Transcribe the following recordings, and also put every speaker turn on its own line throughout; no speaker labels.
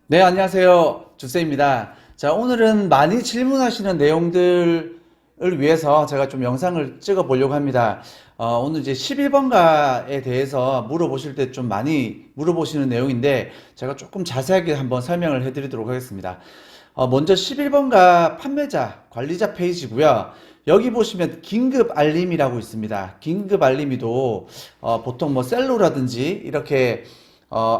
네, 안녕하세요. 주쌤입니다. 자, 오늘은 많이 질문하시는 내용들을 위해서 제가 좀 영상을 찍어 보려고 합니다. 오늘 이제 11번가에 대해서 물어보실 때 좀 많이 물어보시는 내용인데 제가 조금 자세하게 한번 설명을 해드리도록 하겠습니다. 먼저 11번가 판매자, 관리자 페이지고요. 여기 보시면 긴급 알림이라고 있습니다. 긴급 알림이도 보통 뭐 셀로라든지 이렇게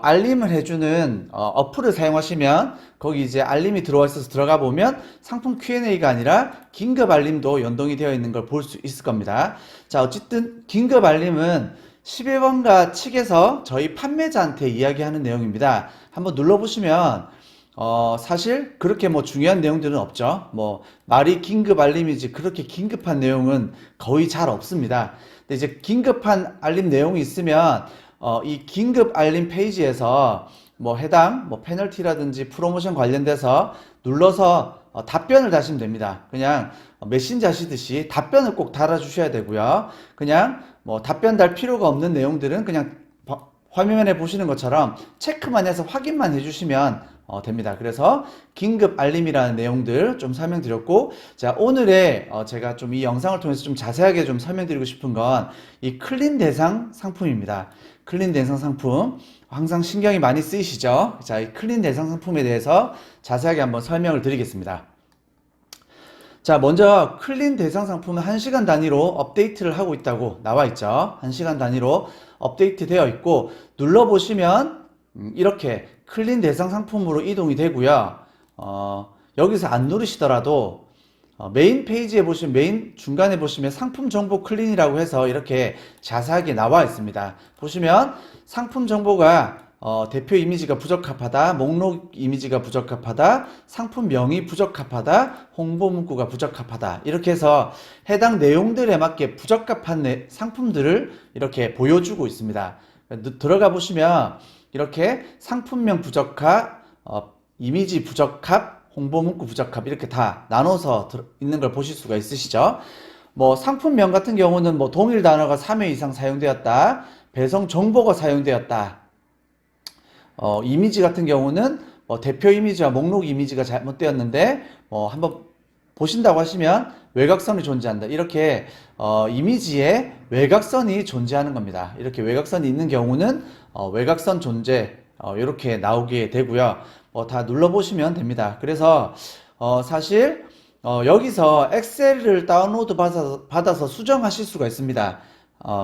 알림을 해주는 어플을 사용하시면 거기 이제 알림이 들어와 있어서 들어가 보면 상품 Q&A가 아니라 긴급 알림도 연동이 되어 있는 걸 볼 수 있을 겁니다. 자, 어쨌든 긴급 알림은 11번가 측에서 저희 판매자한테 이야기하는 내용입니다. 한번 눌러보시면 사실 그렇게 뭐 중요한 내용들은 없죠. 뭐 말이 긴급 알림이지 그렇게 긴급한 내용은 거의 잘 없습니다. 근데 이제 긴급한 알림 내용이 있으면 이 긴급 알림 페이지에서 뭐 해당 뭐 페널티라든지 프로모션 관련돼서 눌러서 답변을 다시면 됩니다. 그냥 메신저 하시듯이 답변을 꼭 달아주셔야 되고요. 그냥 뭐 답변 달 필요가 없는 내용들은 그냥 화면에 보시는 것처럼 체크만 해서 확인만 해주시면 됩니다. 그래서 긴급 알림이라는 내용들 좀 설명드렸고, 자, 오늘의 제가 좀 이 영상을 통해서 좀 자세하게 좀 설명드리고 싶은 건 이 클린 대상 상품입니다. 클린 대상 상품 항상 신경이 많이 쓰이시죠? 자, 이 클린 대상 상품에 대해서 자세하게 한번 설명을 드리겠습니다. 자, 먼저 클린 대상 상품은 1시간 단위로 업데이트를 하고 있다고 나와 있죠. 1시간 단위로 업데이트 되어 있고 눌러보시면 이렇게 클린 대상 상품으로 이동이 되고요. 여기서 안 누르시더라도 메인 페이지에 보시면 메인 중간에 보시면 상품 정보 클린이라고 해서 이렇게 자세하게 나와 있습니다. 보시면 상품 정보가 대표 이미지가 부적합하다, 목록 이미지가 부적합하다, 상품명이 부적합하다, 홍보 문구가 부적합하다 이렇게 해서 해당 내용들에 맞게 부적합한 상품들을 이렇게 보여주고 있습니다. 들어가 보시면 이렇게 상품명 부적합, 이미지 부적합, 홍보 문구 부적합 이렇게 다 나눠서 있는 걸 보실 수가 있으시죠. 뭐 상품명 같은 경우는 뭐 동일 단어가 3회 이상 사용되었다, 배송 정보가 사용되었다, 이미지 같은 경우는 대표 이미지와 목록 이미지가 잘못되었는데 한번 보신다고 하시면 외곽선이 존재한다. 이렇게 이미지에 외곽선이 존재하는 겁니다. 이렇게 외곽선이 있는 경우는 외곽선 존재 이렇게 나오게 되고요. 다 눌러보시면 됩니다. 그래서 사실 여기서 엑셀을 다운로드 받아서 수정하실 수가 있습니다.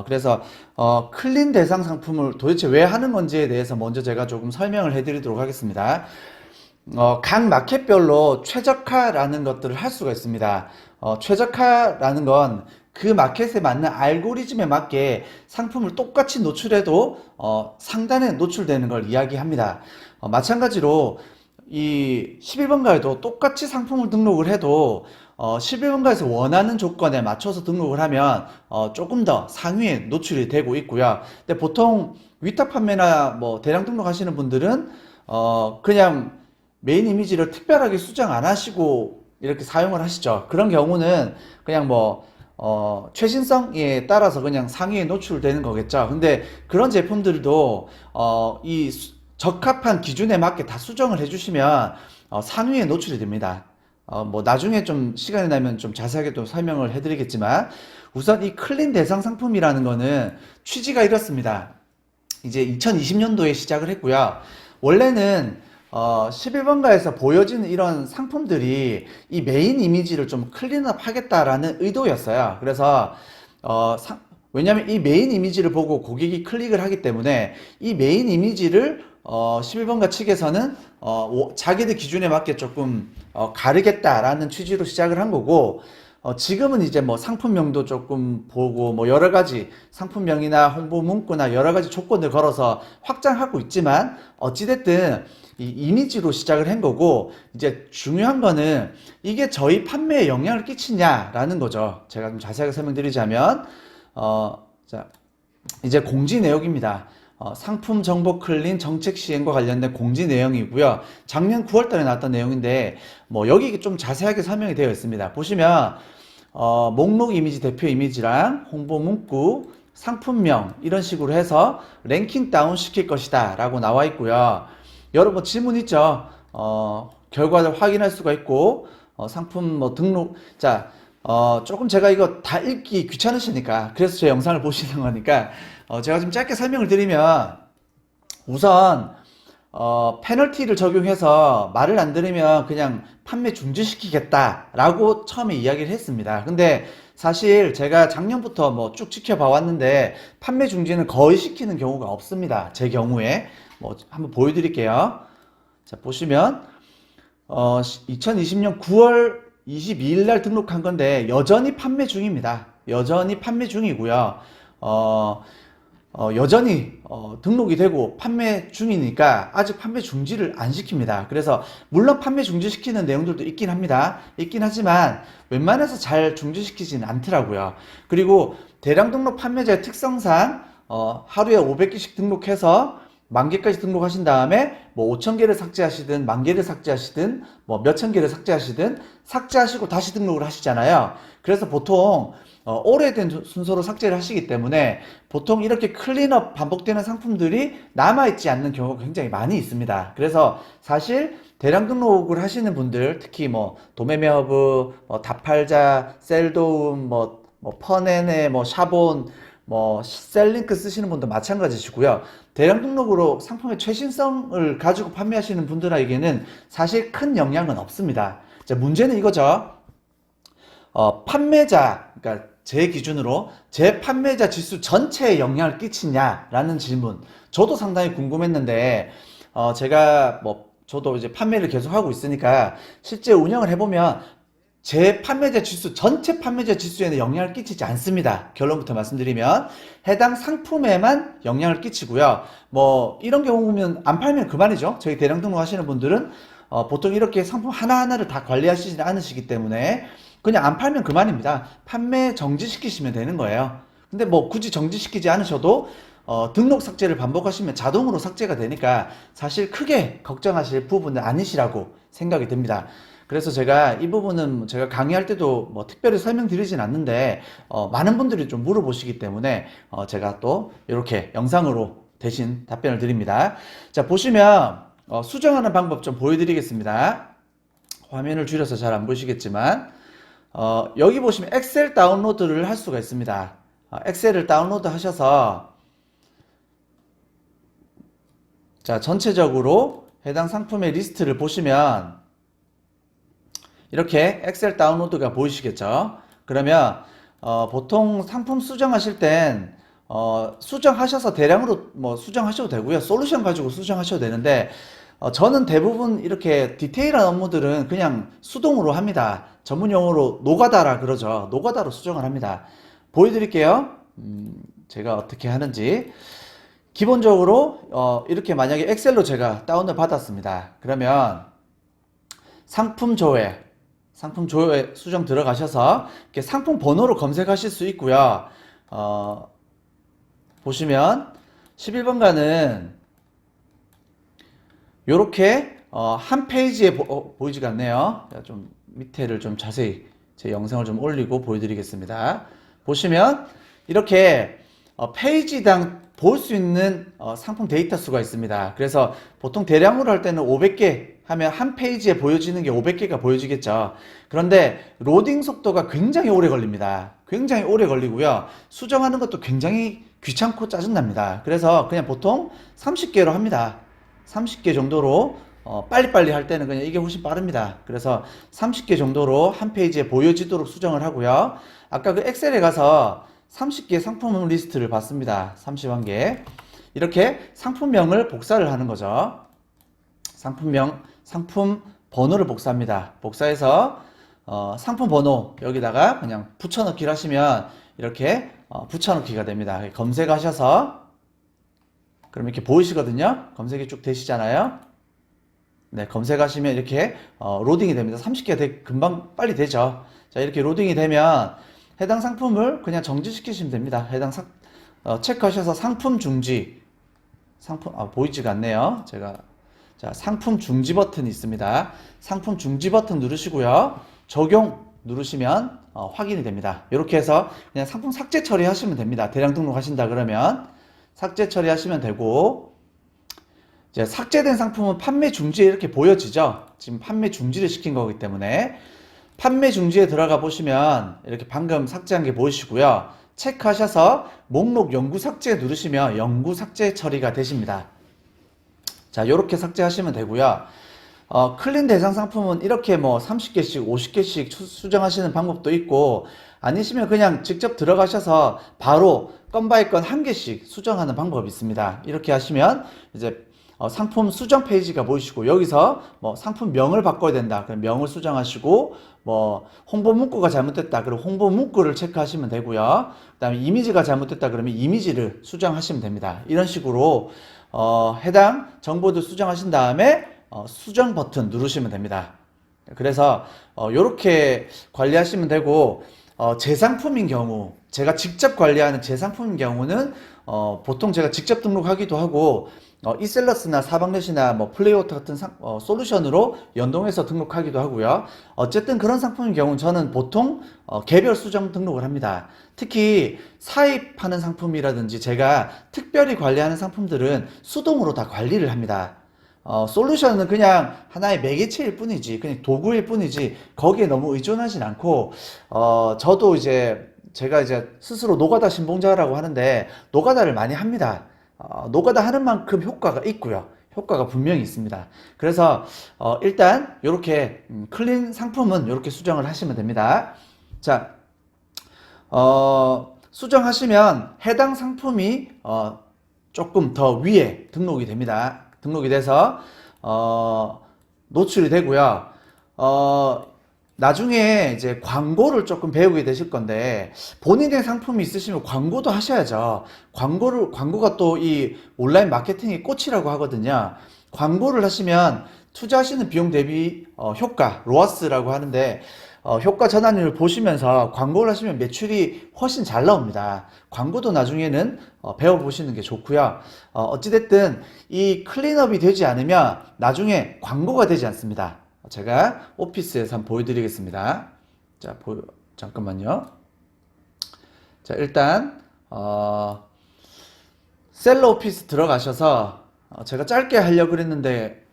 그래서 클린 대상 상품을 도대체 왜 하는 건지에 대해서 먼저 제가 조금 설명을 해드리도록 하겠습니다. 각 마켓별로 최적화라는 것들을 할 수가 있습니다. 최적화라는 건 그 마켓에 맞는 알고리즘에 맞게 상품을 똑같이 노출해도 상단에 노출되는 걸 이야기합니다. 마찬가지로 이 11번가에도 똑같이 상품을 등록을 해도 11번가에서 원하는 조건에 맞춰서 등록을 하면 조금 더 상위에 노출이 되고 있고요. 근데 보통 위탁 판매나 뭐 대량 등록하시는 분들은 그냥 메인 이미지를 특별하게 수정 안 하시고 이렇게 사용을 하시죠. 그런 경우는 그냥 뭐 최신성에 따라서 그냥 상위에 노출되는 거겠죠. 근데 그런 제품들도 이 적합한 기준에 맞게 다 수정을 해주시면 상위에 노출이 됩니다. 뭐 나중에 좀 시간이 나면 좀 자세하게 또 설명을 해드리겠지만 우선 이 클린 대상 상품이라는 거는 취지가 이렇습니다. 이제 2020년도에 시작을 했고요. 원래는 11번가에서 보여지는 이런 상품들이 이 메인 이미지를 좀 클린업 하겠다라는 의도였어요. 그래서 왜냐하면 이 메인 이미지를 보고 고객이 클릭을 하기 때문에 이 메인 이미지를 11번가 측에서는 자기들 기준에 맞게 조금 가르겠다라는 취지로 시작을 한 거고 지금은 이제 뭐 상품명도 조금 보고 뭐 여러 가지 상품명이나 홍보 문구나 여러 가지 조건을 걸어서 확장하고 있지만 어찌됐든 이 이미지로 시작을 한 거고 이제 중요한 거는 이게 저희 판매에 영향을 끼치냐라는 거죠. 제가 좀 자세하게 설명드리자면 자 이제 공지 내역입니다. 상품 정보 클린 정책 시행과 관련된 공지 내용이고요. 작년 9월 달에 나왔던 내용인데 뭐 여기 좀 자세하게 설명이 되어 있습니다. 보시면 목록 이미지, 대표 이미지랑 홍보 문구, 상품명 이런 식으로 해서 랭킹 다운 시킬 것이다 라고 나와 있고요. 여러 뭐 질문 있죠. 결과를 확인할 수가 있고, 상품 뭐 등록, 자, 조금 제가 이거 다 읽기 귀찮으시니까, 그래서 제 영상을 보시는 거니까, 제가 좀 짧게 설명을 드리면, 우선, 페널티를 적용해서 말을 안 들으면 그냥 판매 중지시키겠다라고 처음에 이야기를 했습니다. 근데 사실 제가 작년부터 뭐 쭉 지켜봐 왔는데 판매 중지는 거의 시키는 경우가 없습니다. 제 경우에 뭐 한번 보여드릴게요. 자, 보시면 2020년 9월 22일 날 등록한 건데 여전히 판매 중입니다. 여전히 판매 중이고요. 여전히 등록이 되고 판매 중이니까 아직 판매 중지를 안 시킵니다. 그래서 물론 판매 중지시키는 내용들도 있긴 합니다. 있긴 하지만 웬만해서 잘 중지시키지는 않더라고요. 그리고 대량 등록 판매자의 특성상 하루에 500개씩 등록해서 10,000개까지 등록하신 다음에 뭐 5,000개를 삭제하시든 10,000개를 삭제하시든 뭐 몇천 개를 삭제하시든 삭제하시고 다시 등록을 하시잖아요. 그래서 보통 오래된 순서로 삭제를 하시기 때문에 보통 이렇게 클린업 반복되는 상품들이 남아있지 않는 경우가 굉장히 많이 있습니다. 그래서 사실 대량 등록을 하시는 분들, 특히 뭐 도매매허브, 다팔자, 셀도움, 퍼네네, 샤본, 셀링크 쓰시는 분도 마찬가지시고요. 대량 등록으로 상품의 최신성을 가지고 판매하시는 분들에게는 사실 큰 영향은 없습니다. 자, 문제는 이거죠. 판매자, 그러니까 제 기준으로 제 판매자 지수 전체에 영향을 끼치냐라는 질문. 저도 상당히 궁금했는데, 제가 저도 이제 판매를 계속 하고 있으니까 실제 운영을 해보면 제 판매자 지수, 전체 판매자 지수에는 영향을 끼치지 않습니다. 결론부터 말씀드리면 해당 상품에만 영향을 끼치고요. 이런 경우면 안 팔면 그만이죠. 저희 대량 등록 하시는 분들은 보통 이렇게 상품 하나하나를 다 관리하시지 않으시기 때문에 그냥 안 팔면 그만입니다. 판매 정지시키시면 되는 거예요. 근데 굳이 정지시키지 않으셔도 등록 삭제를 반복하시면 자동으로 삭제가 되니까 사실 크게 걱정하실 부분은 아니시라고 생각이 듭니다. 그래서 제가 이 부분은 제가 강의할 때도 특별히 설명드리진 않는데 많은 분들이 좀 물어보시기 때문에 제가 또 이렇게 영상으로 대신 답변을 드립니다. 자, 보시면 수정하는 방법 좀 보여드리겠습니다. 화면을 줄여서 잘 안 보이시겠지만 여기 보시면 엑셀 다운로드를 할 수가 있습니다. 엑셀을 다운로드 하셔서 자, 전체적으로 해당 상품의 리스트를 보시면 이렇게 엑셀 다운로드가 보이시겠죠? 그러면 보통 상품 수정하실 땐 수정하셔서 대량으로 수정하셔도 되고요. 솔루션 가지고 수정하셔도 되는데 저는 대부분 이렇게 디테일한 업무들은 그냥 수동으로 합니다. 전문 용어로 노가다라 그러죠. 노가다로 수정을 합니다. 보여드릴게요. 제가 어떻게 하는지. 기본적으로 이렇게 만약에 엑셀로 제가 다운을 받았습니다. 그러면 상품 조회 수정 들어가셔서 이렇게 상품 번호로 검색하실 수 있고요. 보시면 11번가는 요렇게 한 페이지에 보이지가 않네요. 좀 밑에를 좀 자세히 제 영상을 좀 올리고 보여드리겠습니다. 보시면 이렇게 페이지당 볼 수 있는 상품 데이터 수가 있습니다. 그래서 보통 대량으로 할 때는 500개 하면 한 페이지에 보여지는 게 500개가 보여지겠죠. 그런데 로딩 속도가 굉장히 오래 걸립니다. 굉장히 오래 걸리고요. 수정하는 것도 굉장히 귀찮고 짜증납니다. 그래서 그냥 보통 30개로 합니다. 30개 정도로 빨리빨리 할 때는 그냥 이게 훨씬 빠릅니다. 그래서 30개 정도로 한 페이지에 보여지도록 수정을 하고요. 아까 그 엑셀에 가서 30개 상품 리스트를 봤습니다. 31개. 이렇게 상품명을 복사를 하는 거죠. 상품명, 상품 번호를 복사합니다. 복사해서 상품 번호 여기다가 그냥 붙여넣기를 하시면 이렇게 붙여넣기가 됩니다. 검색하셔서 그럼 이렇게 보이시거든요. 검색이 쭉 되시잖아요. 네, 검색하시면 이렇게 로딩이 됩니다. 30개가 금방 빨리 되죠. 자, 이렇게 로딩이 되면 해당 상품을 그냥 정지시키시면 됩니다. 체크하셔서 상품 중지. 보이지가 않네요. 자, 상품 중지 버튼이 있습니다. 상품 중지 버튼 누르시고요. 적용 누르시면 확인이 됩니다. 이렇게 해서 그냥 상품 삭제 처리하시면 됩니다. 대량 등록하신다 그러면 삭제 처리하시면 되고, 이제 삭제된 상품은 판매 중지에 이렇게 보여지죠. 지금 판매 중지를 시킨 거기 때문에 판매 중지에 들어가 보시면 이렇게 방금 삭제한 게 보이시고요. 체크하셔서 목록 영구 삭제 누르시면 영구 삭제 처리가 되십니다. 자, 이렇게 삭제하시면 되고요. 클린 대상 상품은 이렇게 뭐 30개씩, 50개씩 수정하시는 방법도 있고, 아니시면 그냥 직접 들어가셔서 바로 건 바이 건 한 개씩 수정하는 방법이 있습니다. 이렇게 하시면 이제 상품 수정 페이지가 보이시고, 여기서 뭐 상품명을 바꿔야 된다. 그럼 명을 수정하시고, 뭐 홍보 문구가 잘못됐다. 그럼 홍보 문구를 체크하시면 되고요. 그 다음에 이미지가 잘못됐다. 그러면 이미지를 수정하시면 됩니다. 이런 식으로 해당 정보들 수정하신 다음에 수정 버튼 누르시면 됩니다. 그래서 이렇게 관리하시면 되고, 제 상품인 경우, 제가 직접 관리하는 제 상품인 경우는 보통 제가 직접 등록하기도 하고, 이셀러스나 사방넷이나 뭐 플레이오토 같은 솔루션으로 연동해서 등록하기도 하고요. 어쨌든 그런 상품인 경우는 저는 보통 개별 수정 등록을 합니다. 특히 사입하는 상품이라든지 제가 특별히 관리하는 상품들은 수동으로 다 관리를 합니다. 솔루션은 그냥 하나의 매개체일 뿐이지, 그냥 도구일 뿐이지, 거기에 너무 의존하진 않고, 저도 이제, 제가 이제 스스로 노가다 신봉자라고 하는데, 노가다를 많이 합니다. 노가다 하는 만큼 효과가 있고요. 효과가 분명히 있습니다. 그래서, 일단, 요렇게, 클린 상품은 요렇게 수정을 하시면 됩니다. 자, 수정하시면 해당 상품이, 조금 더 위에 등록이 됩니다. 등록이 돼서 노출이 되고요. 나중에 이제 광고를 조금 배우게 되실 건데, 본인의 상품이 있으시면 광고도 하셔야죠. 광고가 또 이 온라인 마케팅의 꽃이라고 하거든요. 광고를 하시면 투자하시는 비용 대비 효과, 로아스라고 하는데, 효과 전환율을 보시면서 광고를 하시면 매출이 훨씬 잘 나옵니다. 광고도 나중에는 배워보시는 게 좋고요. 어찌됐든 이 클린업이 되지 않으면 나중에 광고가 되지 않습니다. 제가 오피스에서 한번 보여드리겠습니다. 자, 잠깐만요. 자, 일단 셀러 오피스 들어가셔서 제가 짧게 하려고 그랬는데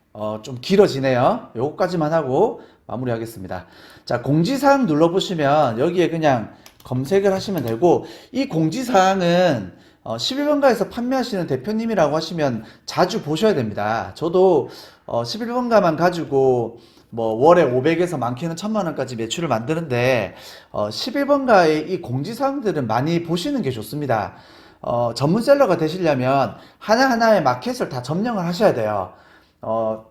좀 길어지네요. 요거까지만 하고 마무리하겠습니다. 자, 공지사항 눌러보시면 여기에 그냥 검색을 하시면 되고, 이 공지사항은 11번가에서 판매하시는 대표님이라고 하시면 자주 보셔야 됩니다. 저도 11번가만 가지고 뭐 월에 500에서 많게는 1000만 원까지 매출을 만드는데 11번가의 이 공지사항들은 많이 보시는 게 좋습니다. 전문 셀러가 되시려면 하나하나의 마켓을 다 점령을 하셔야 돼요.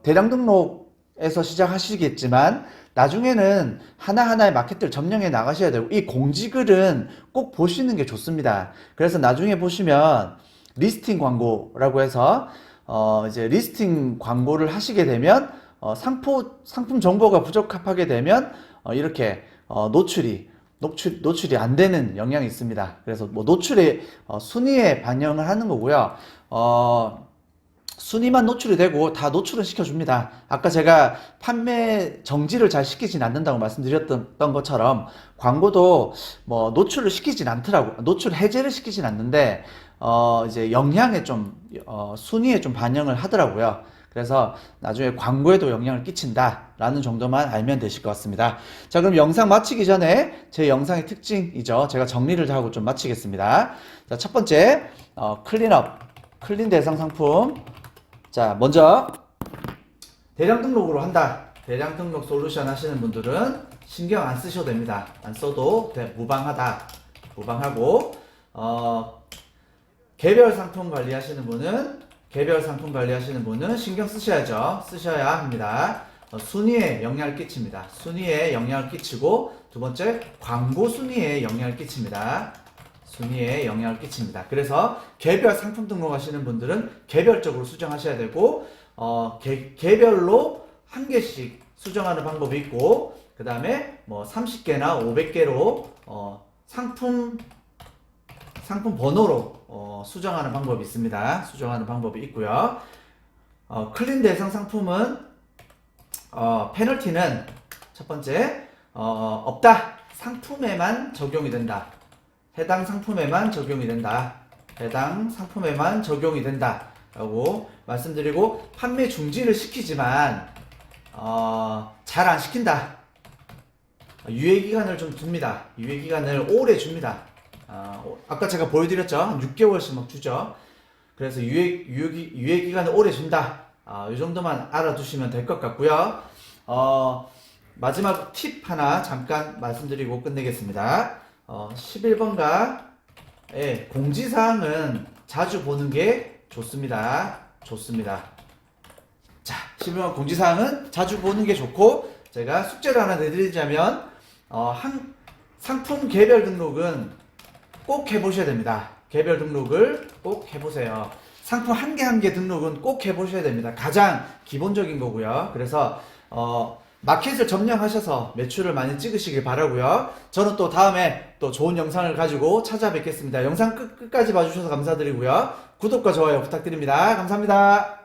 대량 등록에서 시작하시겠지만 나중에는 하나하나의 마켓들 점령해 나가셔야 되고, 이 공지글은 꼭 보시는 게 좋습니다. 그래서 나중에 보시면 리스팅 광고라고 해서 이제 리스팅 광고를 하시게 되면 상품 정보가 부적합하게 되면 이렇게 노출이 안 되는 영향이 있습니다. 그래서 뭐 노출의 순위에 반영을 하는 거고요. 순위만 노출이 되고 다 노출은 시켜줍니다. 아까 제가 판매 정지를 잘 시키진 않는다고 말씀드렸던 것처럼 광고도 뭐 노출을 시키진 않더라고. 노출 해제를 시키진 않는데 이제 영향에 좀 순위에 좀 반영을 하더라고요. 그래서 나중에 광고에도 영향을 끼친다 라는 정도만 알면 되실 것 같습니다. 자, 그럼 영상 마치기 전에 제 영상의 특징이죠. 제가 정리를 하고 좀 마치겠습니다. 자, 첫 번째 클린 대상 상품. 자, 먼저 대량 등록으로 한다. 대량 등록 솔루션 하시는 분들은 신경 안 쓰셔도 됩니다. 안 써도 무방하다. 무방하고, 개별 상품 관리하시는 분은 신경 쓰셔야죠. 쓰셔야 합니다. 순위에 영향을 끼칩니다. 순위에 영향을 끼치고, 두 번째 광고 순위에 영향을 끼칩니다. 순위에 영향을 끼칩니다. 그래서 개별 상품 등록하시는 분들은 개별적으로 수정하셔야 되고, 개별로 한 개씩 수정하는 방법이 있고, 그 다음에 뭐 30개나 500개로 상품 번호로 수정하는 방법이 있습니다. 수정하는 방법이 있고요. 클린 대상 상품은 페널티는 첫 번째 없다. 상품에만 적용이 된다. 해당 상품에만 적용이 된다. 해당 상품에만 적용이 된다. 라고 말씀드리고, 판매 중지를 시키지만 잘 안 시킨다. 유예기간을 좀 둡니다. 유예기간을 오래 줍니다. 아까 제가 보여드렸죠? 한 6개월씩 막 주죠. 그래서 유예기간을 오래 준다. 이 정도만 알아두시면 될 것 같고요. 마지막 팁 하나 잠깐 말씀드리고 끝내겠습니다. 11번가의 공지사항은 자주 보는 게 좋습니다. 좋습니다. 자, 11번 공지사항은 자주 보는 게 좋고, 제가 숙제를 하나 내드리자면, 상품 개별 등록은 꼭 해보셔야 됩니다. 개별 등록을 꼭 해보세요. 상품 한 개 한 개 등록은 꼭 해보셔야 됩니다. 가장 기본적인 거고요. 그래서 마켓을 점령하셔서 매출을 많이 찍으시길 바라고요. 저는 또 다음에 또 좋은 영상을 가지고 찾아뵙겠습니다. 영상 끝까지 봐주셔서 감사드리고요. 구독과 좋아요 부탁드립니다. 감사합니다.